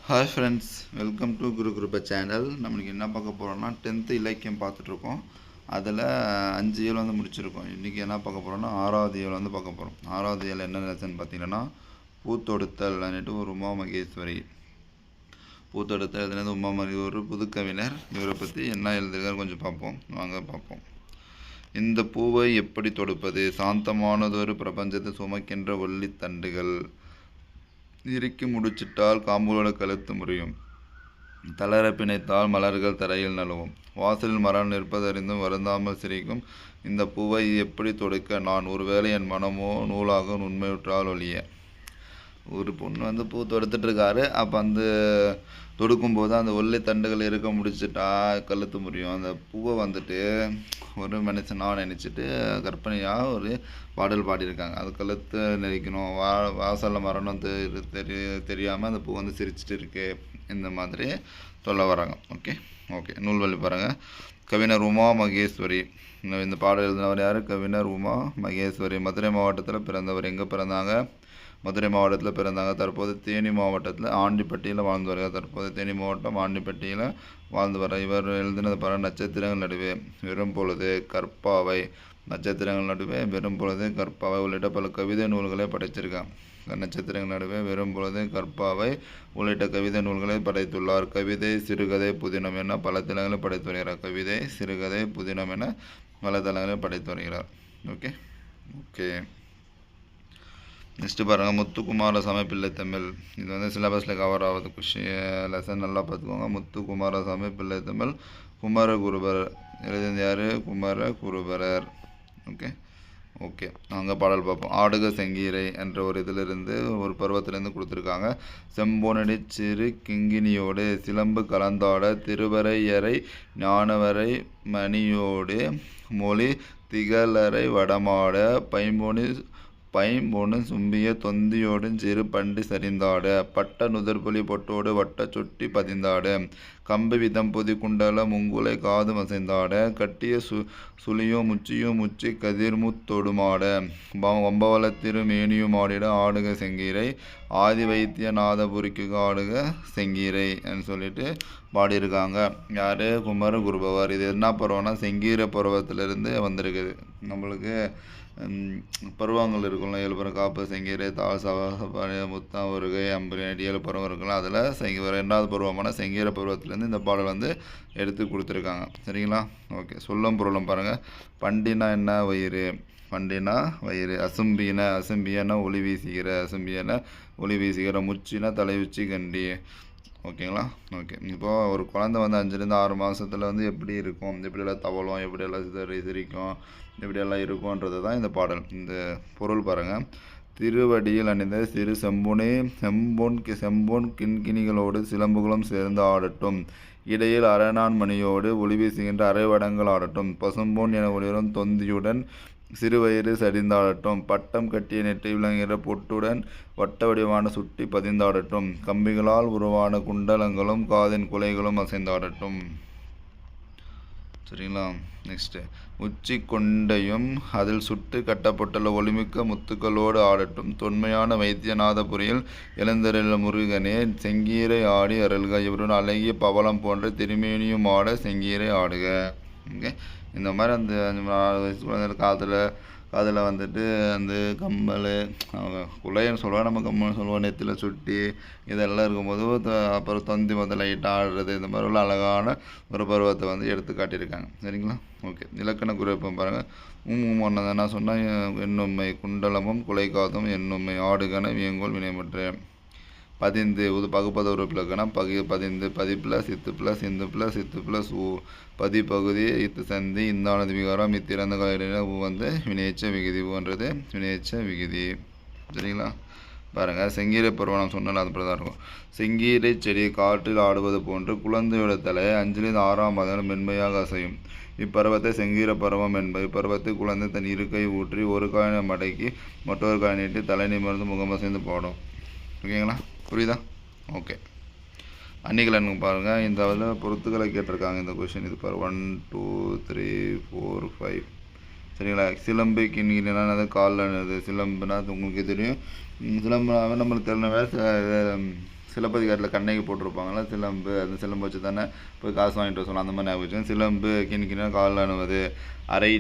Hi friends, welcome to Guru குருப channel. நம்மளுக்கு என்ன பார்க்க போகிறோம்னா 10th இலக்கியம் பார்த்துட்ருக்கோம். அதில் 5 இயல் வந்து முடிச்சிருக்கோம். இன்றைக்கி என்ன பார்க்க போகிறோம்னா 6வது இயல் வந்து பார்க்க போகிறோம். 6வது இயல் என்ன லெசன் பார்த்தீங்கன்னா பூத்தொடுத்தல் அன்னிட்டு ஒரு உமா மகேஸ்வரி. பூத்தொடுத்தல் எழுதுனது உமா மகேஸ்வரி, ஒரு புதுக்கவிஞர். இவரை பற்றி என்ன எழுதிருக்காரு கொஞ்சம் பார்ப்போம், வாங்க பார்ப்போம். இந்த பூவை எப்படி தொடுப்பது? சாந்தமானதொரு பிரபஞ்சத்தை சுமக்கின்ற ஒல்லித்தண்டுகள் இறுக்கி முடிச்சிட்டால் காம்புகளோட கழுத்து முறியும். தளர பிணைத்தால் மலர்கள் தரையில் நழுவும். வாசலில் மரம் நிற்பதறிந்தும் வருந்தாமல் சிரிக்கும் இந்த பூவை எப்படி தொடுக்க நான்? ஒருவேளை என் மனமோ நூலாக உண்மையுற்றால் ஒழிய. ஒரு பொண்ணு வந்து பூ தொடுத்துட்ருக்காரு. அப்போ வந்து தொடுக்கும்போது அந்த ஒல்லை தண்டுகள் இருக்க முடிச்சுட்டா கழுத்து முறியும். அந்த பூவை வந்துட்டு ஒரு மனுஷனாக நினச்சிட்டு கற்பனையாக ஒரு பாடல் பாடியிருக்காங்க. அது கழுத்து நெரிக்கணும், வாசலில் மரணம் தெரியாமல் அந்த பூ வந்து சிரிச்சிட்டு இருக்கு, இந்த மாதிரி சொல்ல வராங்க. ஓகே ஓகே நூல்வழி பாருங்கள். கவிஞர் உமா மகேஸ்வரி. இந்த பாடல் எழுதினவர் யார்? கவிஞர் உமா மகேஸ்வரி. மதுரை மாவட்டத்தில் பிறந்தவர். எங்கே பிறந்தாங்க? மதுரை மாவட்டத்தில் பிறந்தாங்க. தற்போது தேனி மாவட்டத்தில் ஆண்டிப்பட்டியில் வாழ்ந்து வருகிறார். தற்போது தேனி மாவட்டம் ஆண்டிப்பட்டியில் வாழ்ந்து வர. இவர் எழுதினது பாரு. நட்சத்திரங்கள் நடுவே, வெறும் பொழுது, கற்பாவை. நட்சத்திரங்கள் நடுவே, வெறும் பொழுது, கற்பாவை உள்ளிட்ட பல கவிதை நூல்களை படைச்சிருக்காங்க. நட்சத்திரங்கள் நடுவே, வெறும் பொழுது, கற்பாவை உள்ளிட்ட கவிதை நூல்களை படைத்துள்ளார். கவிதை, சிறுகதை, புதினம் என பல தளங்களை படைத்து வருகிறார். கவிதை, சிறுகதை, புதினம் என பல தளங்களை படைத்து வருகிறார். ஓகே ஓகே நெக்ஸ்ட்டு பாருங்கள். முத்துக்குமாரசாமி பிள்ளைத்தமிழ். இது வந்து சிலபஸில் கவர் ஆகுது. லெசன் நல்லா பார்த்துக்கோங்க. முத்துக்குமாரசாமி பிள்ளைத்தமிழ். குமரகுருபர் எழுதியது யார்? குமரகுருபரர். ஓகே ஓகே அங்கே பாடல் பார்ப்போம். ஆடுக செங்கீரை என்ற ஒரு இதிலிருந்து, ஒரு பருவத்திலேருந்து கொடுத்துருக்காங்க. செம்போனடி சிறு கிங்கினியோடு சிலம்பு கலந்தாட திருவரையறை ஞானவரை மணியோடு மொழி திகழரை வடமாட பைம்பொனு சும்பிய தொந்தியோடு சிறு பண்டி சரிந்தாட பட்ட நுதற்பொலி பொட்டோடு வட்ட சுட்டி பதிந்தாட கம்பு விதம் பொதி குண்டல முங்குலை காது மசைந்தாட கட்டிய சுழியோ முச்சியோ முச்சி கதிர்முத்தொடுமாட வம்பவளத்திரு மேனியுமாடிட ஆடுக செங்கீரை ஆதி வைத்திய நாதபுரிக்கு ஆடுக செங்கீரை சொல்லிட்டு பாடியிருக்காங்க. யார்? குமரகுருபவர். இது என்ன பருவம்னா செங்கீரை பருவத்திலிருந்து வந்திருக்குது. நம்மளுக்கு பருவங்கள் இருக்கும்ல, 7 பருவம், காப்பு, செங்கீரை, தாழ், சவ, முத்தம், வருகை, அம்புரி, 7 பருவம் இருக்குல்ல. அதில் 2வது பருவமான செங்கீரை பருவத்திலேருந்து இந்த பாடல் வந்து எடுத்து கொடுத்துருக்காங்க. சரிங்களா? ஓகே. சொல்லும் பொருளும் பாருங்கள். பண்டினா என்ன? வயிறு. பண்டினா வயிறு. அசும்பியன ஒளி வீசுகிற. முச்சினா தலை உச்சி கண்டி. ஓகேங்களா? ஓகே. இப்போது ஒரு குழந்தை வந்து 5லேருந்து 6 மாதத்தில் வந்து எப்படி இருக்கும், எப்படியெல்லாம் தவழும், எப்படியெல்லாம் சிரிக்கும், எப்படியெல்லாம் இருக்கும்ன்றது தான் இந்த பாடல். இந்த பொருள் பாருங்கள். திருவடியில் அணிந்த சிறு செம்பொன் கிண்கிணிகளோடு சிலம்புகளும் சேர்ந்து ஆடட்டும். இடையில் அரணான் மணியோடு ஒளி வீசுகின்ற அரைவடங்கள் ஆடட்டும். பசும்பொன் என ஒளிரும் தொந்தியுடன் சிறுவயிறு சரிந்தாடட்டும். பட்டம் கட்டிய நெற்றி விளங்குகிற பொட்டுடன் வட்ட வடிவான சுட்டி பதிந்தாடட்டும். கம்பிகளால் உருவான குண்டலங்களும் காதின் குலைகளும் அசைந்தாடட்டும். சரிங்களா? நெக்ஸ்ட்டு. உச்சி கொண்டையும் அதில் சுட்டு கட்டப்பட்டுள்ள ஒளிமிக்க முத்துக்களோடு ஆடட்டும். தொன்மையான வைத்தியநாதபுரியில் எழுந்தருள முருகனே செங்கீரை ஆடி அருள்க. இவருடன் அழகிய பவளம் போன்ற திருமேனியும் ஆட செங்கீரை ஆடுக. ஓகே. இந்த மாதிரி அந்த 4 வயசு குழந்தைகள் காதில் வந்துட்டு அந்த கம்மல், குலைன்னு சொல்லுவாங்க, நம்ம கம்மல் சொல்லுவோம், நெத்தியில் சுட்டி இதெல்லாம் இருக்கும்போது அப்புறம் தொந்தி லைட்டாக ஆடுறது, இந்த மாதிரி உள்ள அழகான ஒரு பருவத்தை வந்து எடுத்து காட்டியிருக்காங்க. சரிங்களா? ஓகே. இலக்கண குறிப்பம் பாருங்கள். ஒன்று என்ன சொன்னால், எண்ணும்மை குண்டலமும் குலைக்காதும் எண்ணும்மை ஆடுகன வியங்கோல் வினைமுற்று. பதிந்து பகுப்பத உறுப்பு இலக்கணம். பதிந்து பதிப்பில் சித்து ஊ பதிப்பகுதி இத்து சந்தி இந்தானது விகாரம் இத்திறந்த காலின ஊ வந்து வினையச்ச விகுதி. ஊன்றது வினையச்ச விகுதி. சரிங்களா? பாருங்கள். செங்கீரை பருவம் சொன்னால் அது தான் இருக்கும். செங்கீரை செடி காற்றில் ஆடுவது போன்று குழந்தையோட தலை 5லேருந்து 6ஆம் மாதம் மென்மையாக அசையும். இப்பருவத்தை செங்கீரை பருவம் என்பது. இப்பருவத்தை குழந்தை தன் இருக்கை ஊற்றி ஒரு காயினை மடக்கி மற்றொரு காய் நீட்டி தலை நிமிர்ந்து முகமசைந்து பாடும். ஓகேங்களா? புரியுதா? ஓகே. அன்னிக்கலனுக்கு பாருங்கள். இந்த அதில் பொறுத்துக்களை கேட்டிருக்காங்க. இந்த கொஷின் இது பாரு. 1 2 3 4 5. சரிங்களா? சிலம்பு கிண்கினா அது காலில் சிலம்புனா அது உங்களுக்கு தெரியும். சிலம்புனாவே நம்மளுக்கு தெரிஞ்ச சிலப்பதிகாரத்தில் கண்ணகி போட்டிருப்பாங்களா சிலம்பு, அந்த சிலம்பு வச்சு தானே போய் காசு வாங்கிட்டு வர சொல்லலாம். அந்த மாதிரி ஞாபகம் வச்சுக்கோங்க. சிலம்பு கிணிக்கினா காலில் அணிவது. அரை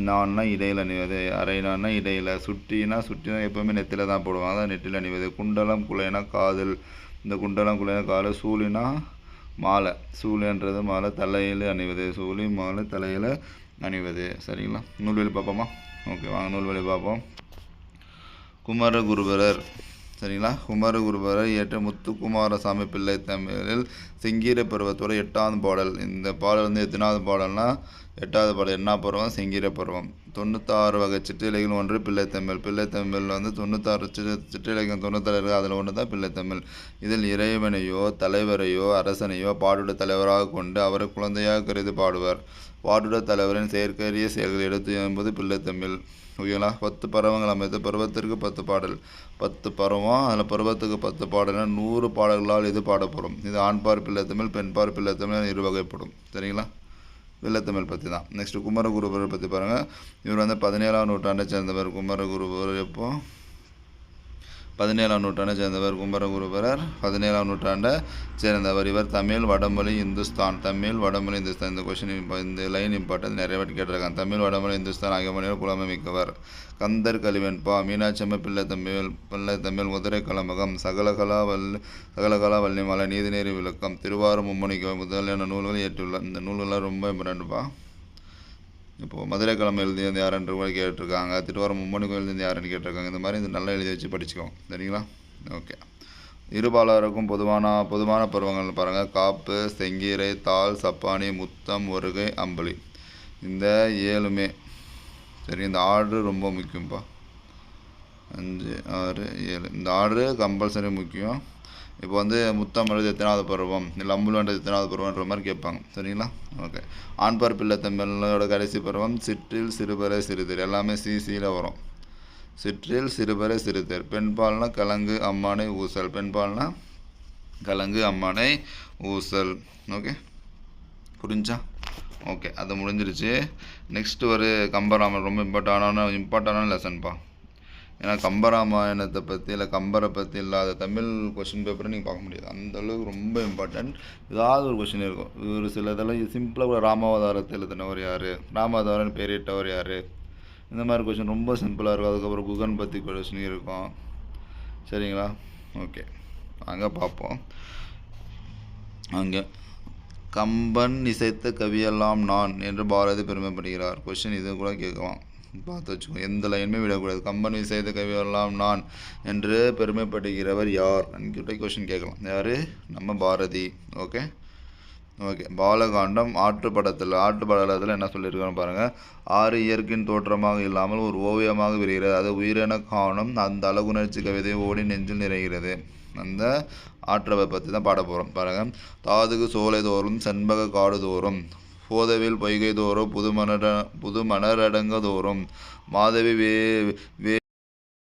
நான்னா இடையில் அணிவது. அரை நான்னா இடையில். சுட்டினா எப்போவுமே நெத்தியில் தான் போடுவாங்க, அதான் நெற்றியில் அணிவது. குண்டலம் குலைனா காதில். இந்த குண்டலம் குலைனா காதில். சூழினா மாலை. சூழின்றது மாலை, தலையில் அணிவது. சூழி மாலை தலையில் அணிவது. சரிங்களா? நூல்வெளி பார்ப்போமா? ஓகே, வாங்க நூல்வெளி பார்ப்போம். குமரகுருபரர். சரிங்களா? குமரகுருபரர் இயற்ற முத்துக்குமாரசாமி பிள்ளை தமிழில் செங்கீரை பருவத்தோட 8ஆவது பாடல். இந்த பாடல் வந்து எத்தனாவது பாடல்னா 8ஆவது பாடல். என்ன பருவம்? செங்கீரை பருவம். 96 வகை சிற்றிலக்கியம் ஒன்று பிள்ளைத்தமிழ். பிள்ளைத்தமிழ் வந்து 96 சிற்றிலக்கியம் 96 இருக்குது, அதில் ஒன்று தான் பிள்ளைத்தமிழ். இதில் இறைவனையோ தலைவரையோ அரசனையோ பாடுட தலைவராக கொண்டு அவரை குழந்தையாக கருதி பாடுவார். பாடுட தலைவரின் செயற்கரிய செயல்களை எடுத்து என்பது பிள்ளைத்தமிழ். ஓகேங்களா? 10 பருவங்கள் அமைத்து பருவத்திற்கு 10 பாடல். 10 பருவம், அதில் பருவத்துக்கு 10 பாடல்னா 100 பாடல்களால் இது பாடப்படும். இது ஆண்பார் பிள்ளைத்தமிழ், பெண்பார் பிள்ளைத்தமிழ் இருவகைப்படும். சரிங்களா? பிள்ளைத்தமிழ் பற்றி தான். நெக்ஸ்ட்டு குமரகுருபரர் பற்றி பாருங்கள். இவர் வந்து 17ஆம் நூற்றாண்டை சேர்ந்தவர். குமரகுருபரர் எப்போ? 17ஆம் நூற்றாண்டை சேர்ந்தவர். குமரகுருபரர் 17ஆம் நூற்றாண்டை சேர்ந்தவர். இவர் தமிழ், வடமொழி, இந்துஸ்தான். தமிழ், வடமொழி, இந்துஸ்தான். இந்த கொஷின் இந்த லைன் இம்பார்ட்டன்ட், நிறைய வாட்டி கேட்டிருக்காங்க. தமிழ், வடமொழி, இந்துஸ்தான் ஆகிய மொழிகள் புலமை மிக்கவர். கந்தர் கலிவெண்பா. மீனாட்சியம்ம பிள்ளைத்தமிழ். குதிரை கலம்பகம். சகலகலா வள்ளிமாலை. நீதிநெறி விளக்கம். திருவாரூர் மும்மணிக்கோவை முதலான நூல்கள் இயற்றியுள்ளார். இந்த நூல்கள்லாம் ரொம்ப இம்பார்ட்டன்ட்பா. இப்போது மதுரை கிழமை எழுதியது யாருன்ற கூட கேட்டிருக்காங்க. திருவாரூர் மும்மணி கோயில் எழுதியது யாருன்னு கேட்டிருக்காங்க. இந்த மாதிரி இது நல்லா எழுதி வச்சு படிச்சுக்கோங்க. சரிங்களா? ஓகே. இருபாலருக்கும் பொதுவான பருவங்கள் பாருங்கள். காப்பு, செங்கீரை, தாள், சப்பானி, முத்தம், ஒருகை, அம்பளி. இந்த 7மே சரி. இந்த ஆர்டர் ரொம்ப முக்கியம்ப்பா. 5, 6, 7 இந்த ஆர்டரு கம்பல்சரி முக்கியம். இப்போ வந்து முத்தம் எழுது எத்தனாவது பருவம், இல்லை அம்புலன்றது எத்தனாவது பருவன்ற மாதிரி கேட்பாங்க. சரிங்களா? ஓகே. ஆண்பார் பிள்ளைத்தமிழோட கடைசி பருவம் சிற்றில் சிறுபறை சிறுதேர். எல்லாமே சிசியில் வரும். சிற்றில் சிறுபறை சிறுதேர். பெண்பால்னா கலங்கு அம்மானை ஊசல். பெண்பால்னா கலங்கு அம்மானை ஊசல். ஓகே, புரிஞ்சா? ஓகே, அது முடிஞ்சிருச்சு. நெக்ஸ்ட்டு ஒரு கம்பராமாயணம். ரொம்ப இம்பார்ட்டண்டான லெசன்ப்பா. ஏன்னா கம்பராமாயணத்தை பற்றி இல்லை கம்பரை பற்றி இல்லாத தமிழ் கொஷின் பேப்பரை நீங்கள் பார்க்க முடியாது. அந்தளவுக்கு ரொம்ப இம்பார்ட்டன்ட். ஏதாவது ஒரு கொஷின் இருக்கும். ஒரு சில இதெல்லாம் சிம்பிளாக ராமாவதாரத்தை எழுதினவர் யார், ராமாவதாரன் பேரிட்டவர் யார், இந்த மாதிரி கொஷின் ரொம்ப சிம்பிளாக இருக்கும். அதுக்கப்புறம் குகன் பற்றி கொஷின் இருக்கும். சரிங்களா? ஓகே, அங்கே பார்ப்போம். அங்கே கம்பன் இசைத்த கவியெல்லாம் நான் என்று பாரதி பெருமைப்படுகிறார். கொஷின் இது கூட கேட்கலாம், பார்த்து வச்சுக்கோ. எந்த லைனுமே விடக்கூடாது. கம்பன் இசைத்த கவியெல்லாம் நான் என்று பெருமைப்படுகிறவர் யார் என்கிட்ட கொஷின் கேட்கலாம். யார்? நம்ம பாரதி. ஓகே. பாலகாண்டம் ஆற்றுப்படத்தில் என்ன சொல்லியிருக்கான்னு பாருங்கள். 6 இயற்கையின் தோற்றமாக இல்லாமல் ஒரு ஓவியமாக விரிகிறது. அது உயிரென காணும் அந்த அழகுணர்ச்சி கவிதை ஓடி நெஞ்சில் நிறைகிறது. அந்த ஆற்றவை பற்றி தான் பாட போகிறோம். பாருங்கள். தாதுகு சோலை தோறும் செண்பக காடு தோறும் போதவில் பொய்கை தோறும் புதுமணரடங்க தோறும் மாதவி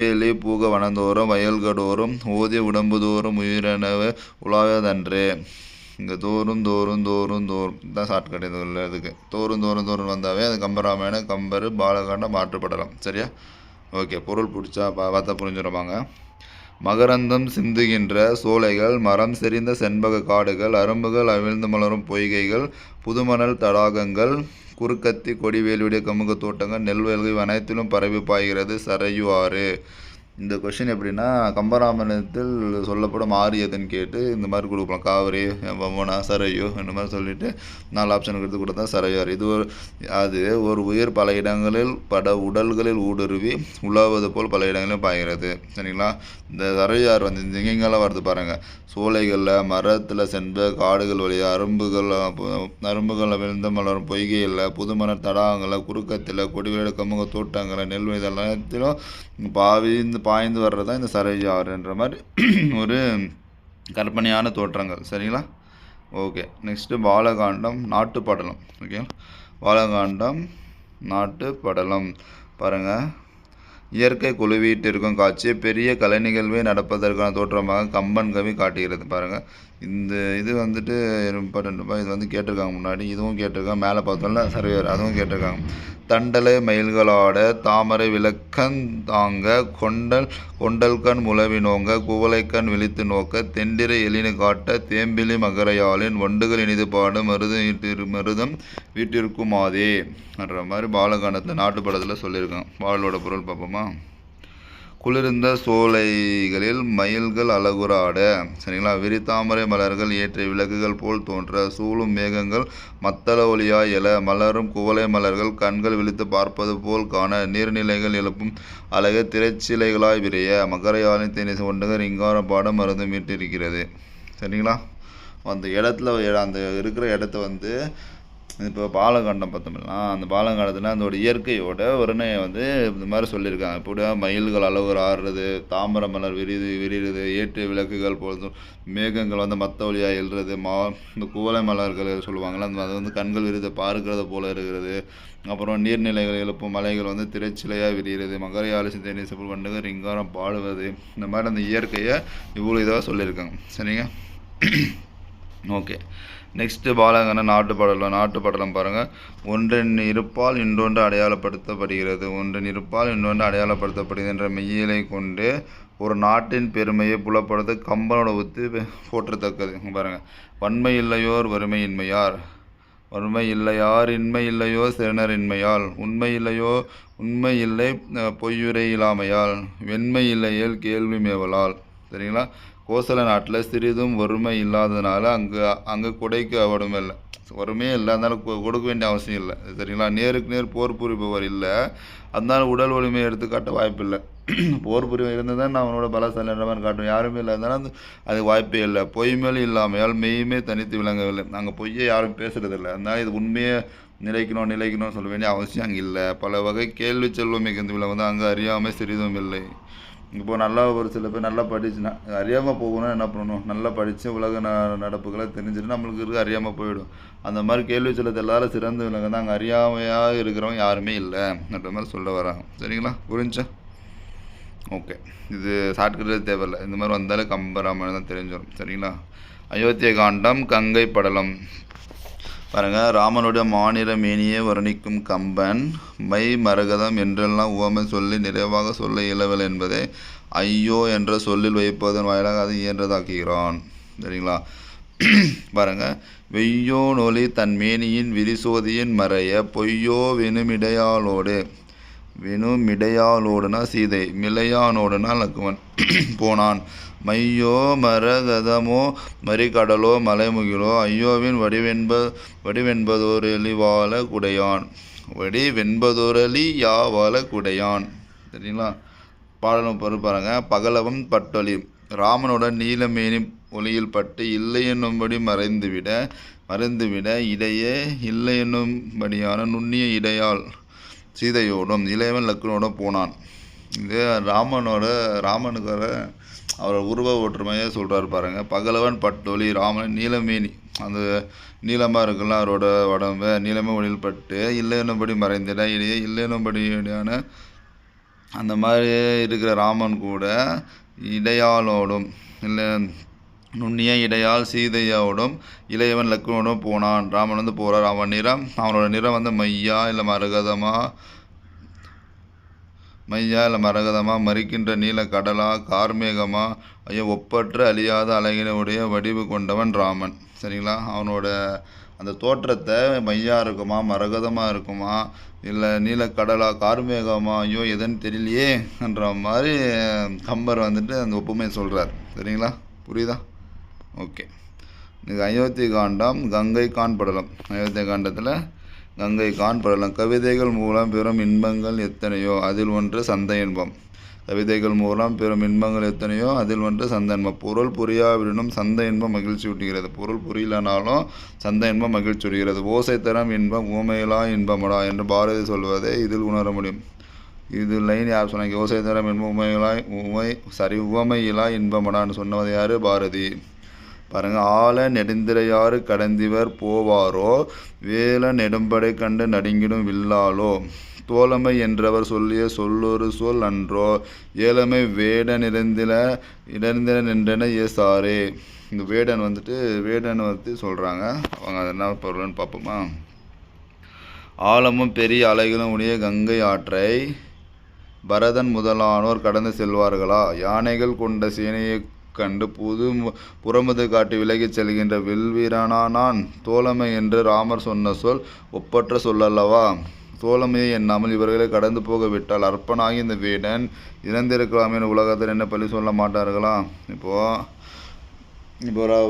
வேலி பூக வனந்தோறும் வயல்கடோறும் ஓதிய உடம்பு தோறும் உயிரெனவே உலாவதன்றே. இங்கே தோறும் தான் ஷார்ட்கட். இதுக்கு தோறும் வந்தாவே அது கம்பராமாயணம், கம்பர், பாலகாண்டம், ஆற்றுப்படலம். சரியா? ஓகே, பொருள் பிடிச்சா பார்த்தா புரிஞ்சிருப்பாங்க. மகரந்தம் சிந்துகின்ற சோலைகள், மரம் செறிந்த செண்பக காடுகள், அரும்புகள் அவிழ்ந்து மலரும் பொய்கைகள், புதுமணல் தடாகங்கள், குறுக்கத்தி கொடிவேலியுடைய கமுக தோட்டங்கள், நெல்வயல்கள் அனைத்திலும் பரவி பாய்கிறது சரையு ஆறு. இந்த கொஷின் எப்படின்னா, கம்பராமாயணத்தில் சொல்லப்படும் ஆறு எதுன்னு கேட்டு இந்த மாதிரி கொடுக்கலாம். காவிரி, யமுனா, சரையு இந்த மாதிரி சொல்லிவிட்டு 4 ஆப்ஷன் எடுத்து கொடுத்தா சரையு ஆறு. அது ஒரு உயிர் பல இடங்களில் உடல்களில் ஊடுருவி உலாவது போல் பல இடங்களிலும் பாய்கிறது. சரிங்களா? இந்த சரையு ஆறு வந்து இந்த எங்கெங்கெல்லாம் வருது பாருங்கள். சோலைகளில், மரத்தில் சென்ற காடுகள் வழியாக, அரும்புகளில் விழுந்த மலரும் பொய்கையில், புதுமணர் தடாகங்களில், குறுக்கத்தில், கொடிவேடு கமுக தோட்டங்களில், நெல்வயல் எல்லாத்திலும் பாய்ந்து வர்றது தான் இந்த சரையு ஆறுன்ற மாதிரி ஒரு கற்பனையான தோற்றங்கள். சரிங்களா? ஓகே. நெக்ஸ்ட்டு பாலகாண்டம் நாட்டுப்படலம். ஓகே, பாலகாண்டம் நாட்டுப்படலம் பாருங்கள். இயற்கை குழுவீட்டிருக்கும் காட்சி பெரிய கலை நிகழ்வை நடப்பதற்கான தோற்றமாக கம்பன் கவி காட்டுகிறது. பாருங்கள். இந்த இது வந்துட்டு இம்பார்ட்டன்ட்ப்பா. இது வந்து கேட்டிருக்காங்க முன்னாடி, இதுவும் கேட்டிருக்காங்க. மேலே பார்த்தோம்ல சர்வேயர், அதுவும் கேட்டிருக்காங்க. தண்டலை மயில்களாட தாமரை விளக்கந் தாங்க கொண்டல்கண் முழவினோங்க குவளைக்கண் விழித்து நோக்க தெண்டிரை எழினு காட்ட தேம்பிலி மகரையாளின் வண்டுகள் இனிது பாட மருதம் வீட்டிற்குமாதே என்ற மாதிரி பாலகாண்டத்தில் நாட்டுப்படத்தில் சொல்லியிருக்காங்க. பாடலோட பொருள் பார்ப்போமா? குளிர்ந்த சோலைகளில் மயில்கள் அழகுறாட, சரிங்களா? விரித்தாமரை மலர்கள் ஏற்றிய விளக்குகள் போல் தோன்ற சூழும் மேகங்கள் மத்தள ஒளியாய் எழ மலரும் குவளை மலர்கள் கண்கள் விழித்து பார்ப்பது போல் காண நீர்நிலைகள் எழுப்பும் அழக திரைச்சிலைகளாய் விரைய மகரையாளின் தேனிசை ஒன்றுகள் ரிங்காரம் பாட மருந்து மீட்டிருக்கிறது. சரிங்களா? அந்த இடத்துல அந்த இருக்கிற இடத்த வந்து இப்போ பாலகாண்டம் பார்த்தோம்னா அந்த பாலகாண்டத்தில் அதோட இயற்கையோட வர்ணனையை வந்து இந்த மாதிரி சொல்லியிருக்காங்க. இப்படி மயில்கள் அளவுகள் ஆடுறது, தாமரை மலர் விரியுது, ஏற்று விளக்குகள் போதும், மேகங்கள் வந்து மத்த வழியாக எழுறது, இந்த குவளை மலர்கள் சொல்லுவாங்கள்ல, அது வந்து கண்கள் விரிது பார்க்கறது போல இருக்கிறது. அப்புறம் நீர்நிலைகள் எழுப்பும் மலைகள் வந்து திரைச்சிலையாக விரிகிறது, மகரையாளி தேனி செப்பல் வண்டுகள் ரிங்காரம் பாடுவது, இந்த மாதிரி அந்த இயற்கையை இவ்வளோ இதாக சொல்லியிருக்காங்க. சரிங்க, ஓகே. நெக்ஸ்ட்டு பாலகாண்டம் நாட்டுப்படலம் பாருங்கள். ஒன்றின் இருப்பால் இன்னொன்று அடையாளப்படுத்தப்படுகிறது. ஒன்றின் இருப்பால் இன்னொன்று அடையாளப்படுத்தப்படுகிறது என்ற மெய்யியலை கொண்டு ஒரு நாட்டின் பெருமையை புலப்படுத்த கம்பனோட உத்து போற்றத்தக்கது. பாருங்கள். வன்மை இல்லையோர் வறுமை இன்மையார், வறுமை இல்லையார் இன்மை இல்லையோ சிறனர் இன்மையால், உண்மை இல்லையோ உண்மை இல்லை பொய்யுரை இல்லாமையால், வெண்மை இல்லையேல் கேள்வி மேவலால். சரிங்களா? கோசல நாட்டில் சிறிதும் வறுமை இல்லாததுனால அங்கே கொடைக்கு அவடும் இல்லை, வறுமையே இல்லை, அதனால கொடுக்க வேண்டிய அவசியம் இல்லை. சரிங்களா? நேருக்கு நேர் போர் புரிபவர் இல்லை, அதனால உடல் வலிமையை எடுத்துக்காட்ட வாய்ப்பு இல்லை. போர் புரிவு இருந்தால் தான் நான் அவனோட பலசாலின்ற மாதிரி காட்டும். யாருமே இல்லை, அதனால அது வாய்ப்பே இல்லை. பொய்மேல் இல்லாமையால் மெய்யுமே தனித்து விளங்கவில்லை. நாங்கள் பொய்யை யாரும் பேசுகிறதில்லை, அதனால் இது உண்மையை நிலைக்கணும்னு சொல்ல வேண்டிய அவசியம் அங்கே இல்லை. பல வகை கேள்வி செல்வம் மிகுந்து விளங்குவது அங்கே அறியாமல் சிறிதும் இல்லை. இப்போது நல்லா ஒரு சில பேர் நல்லா படிச்சுன்னா அறியாமல் போகணும்னா என்ன பண்ணணும்? நல்லா படித்து உலக நடப்புகளை தெரிஞ்சுட்டு நம்மளுக்கு இருக்க அறியாமல் போயிடும். அந்த மாதிரி கேள்வி சொல்லத்தை எல்லாரும் சிறந்து விளங்க தான் அங்கே அறியாமையாக இருக்கிறவங்க யாருமே இல்லை அப்படின்ற மாதிரி சொல்ல வராங்க. சரிங்களா? புரிஞ்சா? ஓகே. இது ஷார்ட்கட்டே தேவையில்லை, இந்த மாதிரி வந்தாலும் கம்பராமாயணம் தான் தெரிஞ்சிடும். சரிங்களா? அயோத்திய காண்டம் கங்கை படலம் பாருங்கள். ராமனுடைய மாநில மேனியை வர்ணிக்கும் கம்பன் மை மரகதம் என்றெல்லாம் உவமை சொல்லி நிறைவாக சொல்ல இயலவில்லை என்பதை ஐயோ என்ற சொல்லில் வைப்பதன் வாயிலாக அதை இயன்றதாக்குகிறான். சரிங்களா? பாருங்கள். வெய்யோ நொலி தன் மேனியின் விரிசோதியின் மறைய பொய்யோ வெனுமிடையாளோடுனா சீதை, மிளையானோடுனா லக்குவன் போனான். மையோ மரகதமோ மறிகடலோ மலைமுகிலோ ஐயோவின் வடிவென்பதோரெளிவால குடையான், வடிவென்பதோரெளியாவால குடையான். சரிங்களா? பாடலும் பாருங்க. பகலவன் பட்டொலி ராமனுடன் நீலமேனி ஒளியில் பட்டு இல்லை என்னும்படி மறைந்துவிட இடையே இல்லை என்னும்படியான நுண்ணிய இடையால் சீதையோடும் இளையவன் லக்குனோடும் போனான். இது ராமனுக்கார அவரோட உருவ ஒற்றுமையை சொல்கிறார் பாருங்கள். பகலவன் பட்டொலி ராமன் நீலமேனி, அந்த நீளமாக இருக்குல்ல அவரோட உடம்பு, நீளமே ஒளியில் பட்டு இல்லை என்னும்படி மறைந்திட இடையே இல்லை என்னும்படியான அந்த மாதிரி இருக்கிற ராமன் கூட இடையாளோடும் இல்லை நுண்ணிய இடையால் சீதையோடும் இளையவன் லக்குனோடும் போனான். ராமன் வந்து போகிறார். அவனோட நிறம் வந்து மையா இல்லை மரகதமா மறிக்கின்ற நீல கடலா கார்மேகமா ஐயோ ஒப்பற்ற அழியாத அழகினுடைய வடிவு கொண்டவன் ராமன். சரிங்களா? அவனோட அந்த தோற்றத்தை மையா இருக்குமா மரகதமாக இருக்குமா இல்லை நீலக்கடலா கார்மேகமா ஐயோ எதுன்னு தெரியலையே என்ற மாதிரி கம்பர் வந்துட்டு அந்த ஒப்புமை சொல்கிறார். சரிங்களா? புரியுதா? ஓகே. இது அயோத்தி காண்டம் கங்கை கான் படலம். அயோத்திய காண்டத்தில் கங்கை கான் படலம். கவிதைகள் மூலம் பெறும் இன்பங்கள் எத்தனையோ அதில் ஒன்று சந்த இன்பம். கவிதைகள் மூலம் பெறும் இன்பங்கள் எத்தனையோ அதில் ஒன்று சந்த இன்பம். பொருள் புரியாவிடனும் சந்த இன்பம் மகிழ்ச்சி ஊட்டுகிறது. பொருள் புரியலனாலும் சந்த இன்பம் மகிழ்ச்சி ஊட்டுகிறது. ஓசை தரம் இன்பம் ஊமையிலா இன்பமடா என்று பாரதி சொல்வதை இதில் உணர முடியும். இது லைன் யார் சொன்னாங்க? ஓசை தரம் இன்பம் உவமையிலா இன்பமடான்னு சொன்னது யார்? பாரதி. பாருங்கள். ஆல நெடுந்திரையாறு கடந்திவர் போவாரோ வேல நெடும்படை கண்டு நடுங்கிடும் வில்லாலோ தோழமை என்றவர் சொல்லிய சொல்லொரு சொல் அன்றோ ஏழமை வேடன் இடர்ந்தில நின்றன ஏசாரே. இந்த வேடன் வந்துட்டு சொல்கிறாங்க. அவங்க அது என்ன பொருள்னு பார்ப்போமா. ஆழமும் பெரிய அலைகளும் உடைய கங்கை ஆற்றை பரதன் முதலானோர் கடந்து செல்வார்களா? யானைகள் கொண்ட சேனையை கண்டு புறமுது காட்டி விலகிச் செல்கின்ற வில்வீரனானான். தோழமை என்று ராமர் சொன்ன சொல் ஒப்பற்ற சொல்லல்லவா? தோழமையை எண்ணாமல் இவர்களை கடந்து போக விட்டால் அற்பனாகி இந்த வேடன் இறந்திருக்கலாமே உலகத்தில் என்ன பழி சொல்ல மாட்டார்களா? இப்போ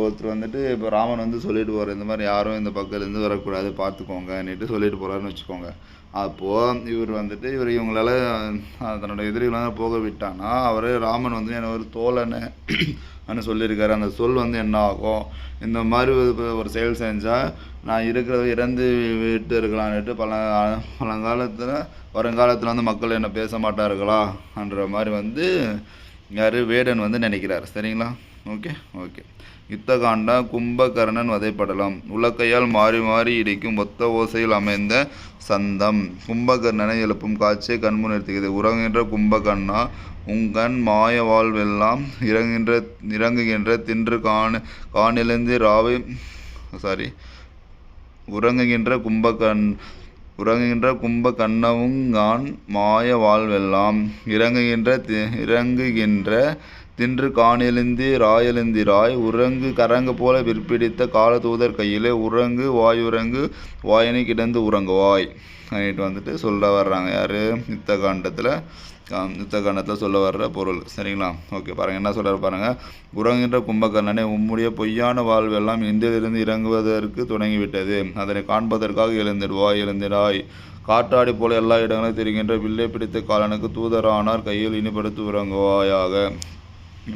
ஒருத்தர் வந்துட்டு இப்போ ராமன் சொல்லிட்டு போகிற இந்த மாதிரி யாரும் இந்த பக்கத்துலேருந்து வரக்கூடாது பார்த்துக்கோங்கன்னுட்டு சொல்லிட்டு போகிறாருன்னு வச்சுக்கோங்க. அப்போது இவர் இவங்களால தன்னோட எதிரிகளால் போக விட்டானா ராமன் என்ன ஒரு தோழனை சொல்லியிருக்காரு. அந்த சொல் என்ன ஆகும், இந்த மாதிரி ஒரு செயல் செஞ்சால் நான் இறந்து விட்டு இருக்கலான்ட்டு வருங்காலத்தில் மக்கள் என்ன பேச மாட்டார்களான்ற மாதிரி யார் வேடன் நினைக்கிறார். சரிங்களா? ஓகே. யுத்தகாண்டா கும்பகர்ணன் வதைப்படலாம். உலக்கையால் மாறி மாறி இடிக்கும் ஒத்த ஓசையில் அமைந்த சந்தம் கும்பகர்ணனை எழுப்பும் காட்சியை கண்முன் நிறுத்துகிறது. உறங்குகின்ற கும்பகர்ணா உங்கண் மாய வாழ்வெல்லாம் இறங்குகின்ற தின்று காணிலிருந்து உறங்குகின்ற கும்பகர்ணவுங்கான் மாய வாழ்வெல்லாம் இறங்குகின்ற தின்று காணெழுந்திராய் உறங்கு கரங்கு போல விற்பிடித்த காலதூதர் கையிலே உறங்கு வாயினை கிடந்து உறங்குவாய் அப்படின்ட்டு சொல்ல வர்றாங்க. யார்? யுத்தகாண்டத்தில் சொல்ல வர்ற பொருள். சரிங்களா? ஓகே, பாருங்கள் என்ன சொல்கிறார் பாருங்கள். உறங்குகின்ற கும்பகர்ணனை உம்முடைய பொய்யான வாழ்வெல்லாம் இந்தியிலிருந்து இறங்குவதற்கு தொடங்கிவிட்டது. அதனை காண்பதற்காக எழுந்திராய். காற்றாடி போல எல்லா இடங்களும் தெரிகின்ற வில்லை பிடித்த காலனுக்கு தூதரானார் கையில் இனிப்படுத்தி உறங்குவாயாக.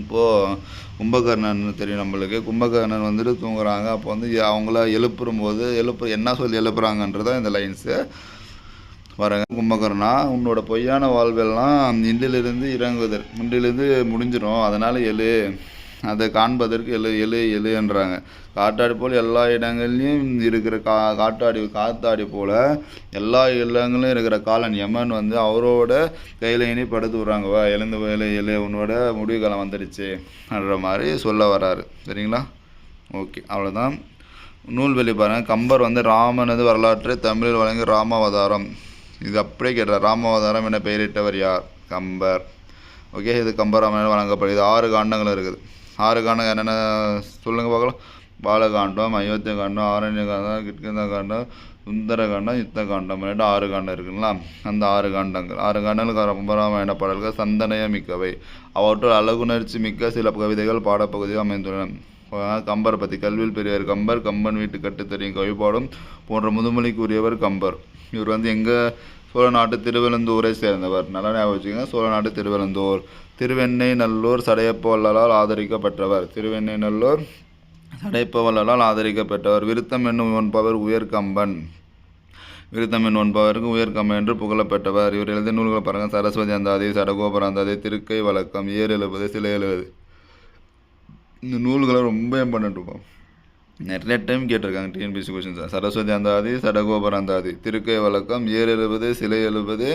இப்போது கும்பகர்ணன் தெரியும் நம்மளுக்கு. கும்பகர்ணன் தூங்குறாங்க. அப்போ அவங்கள எழுப்பும்போது என்ன சொல்லி எழுப்புறாங்கன்றதான் இந்த லைன்ஸு வரங்க. கும்பகர்ணா உன்னோட பொய்யான வாழ்வெல்லாம் இன்றிலிருந்து இன்றிலிருந்து முடிஞ்சிடும், அதனால் அதை காண்பதற்கு எழுன்றாங்க. காட்டாடி போல் எல்லா இடங்கள்லையும் இருக்கிற காத்தாடி போல் எல்லா இடங்களையும் இருக்கிற காலன் யமன் அவரோட கையில் இனி படுத்து விட்றாங்க. எழுந்து உன்னோட முடிவு காலம் வந்துடுச்சுன்ற மாதிரி சொல்ல வராரு. சரிங்களா? ஓகே, அவ்வளோதான். நூல்வெளி பாருங்கள். கம்பர் ராமனது வரலாற்றை தமிழில் வழங்கி ராமாவதாரம் இது அப்படியே கேட்டார். ராமாவதாரம் என பெயரிட்டவர் யார்? கம்பர். ஓகே, இது கம்பராமாயணம் வழங்கப்படுது. 6 காண்டங்கள் இருக்குது. 6 காண்டம் என்னென்ன சொல்லுங்கள் பார்க்கலாம். பாலகாண்டம், அயோத்திய காண்டம், ஆரண்ய காண்டம், கிட்கிந்த காண்டம், சுந்தர காண்டம், யுத்த காண்டம் 6 காண்டம் இருக்குங்களா? அந்த 6 காண்டங்களுக்கு கம்பராமாயண பாடல்கள் சந்தனய மிக்கவை. அவற்றுள் அழகுணர்ச்சி மிக்க சில கவிதைகள் பாடப்பகுதியாக அமைந்துள்ளன. கம்பரை பற்றி கல்வியில் பெரியவர் கம்பர். கம்பன் வீட்டு கட்டு தெரியும் கவிப்பாடும் போன்ற முதுமொழிக்கு உரியவர் கம்பர். இவர் எங்கே சோழ நாட்டு திருவெழுந்தூரை சேர்ந்தவர். நல்லா ஞாபகம் வச்சுக்கோங்க. சோழ நாட்டு திருவெழுந்தூர். திருவெண்ணெய் நல்லூர் சடையப்ப வள்ளலால் ஆதரிக்கப்பட்டவர். விருத்தம் என்னும் ஒன்பவர் உயர்கம்பன். விருத்தம் என்னும் ஒன்பவருக்கு உயர்கம்பன் என்று புகழப்பட்டவர். இவர் எழுதிய நூல்களை பாருங்கள். சரஸ்வதி அந்தாதி, சடகோபர் அந்தாதி, திருக்கை வழக்கம், ஏர் 70, சிலை 70. இந்த நூல்களை ரொம்ப இம்பார்ட்டன்ட். நிறைய டைம் கேட்டிருக்காங்க டிஎன்பிஎஸ்சி கொஸ்டின்ஸ். சரஸ்வதி அந்தாதி, சடகோபர் அந்தாதி, திருக்கை வழக்கம், ஏர் 70, சிலை 70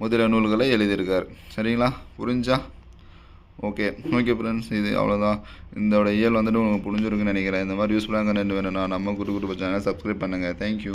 முதலிய நூல்களை எழுதியிருக்கார். சரிங்களா? புரிஞ்சா? ஓகே ஃப்ரெண்ட்ஸ், இது அவ்வளோதான். இதோட இயல் உங்களுக்கு புரிஞ்சிருக்குன்னு நினைக்கிறேன். இந்த மாதிரி யூஸ்ஃபுல்லாக கண்டென்ட் வேணும்னா நம்ம குரு சேனலை சப்ஸ்கிரைப் பண்ணுங்கள். தேங்க்யூ.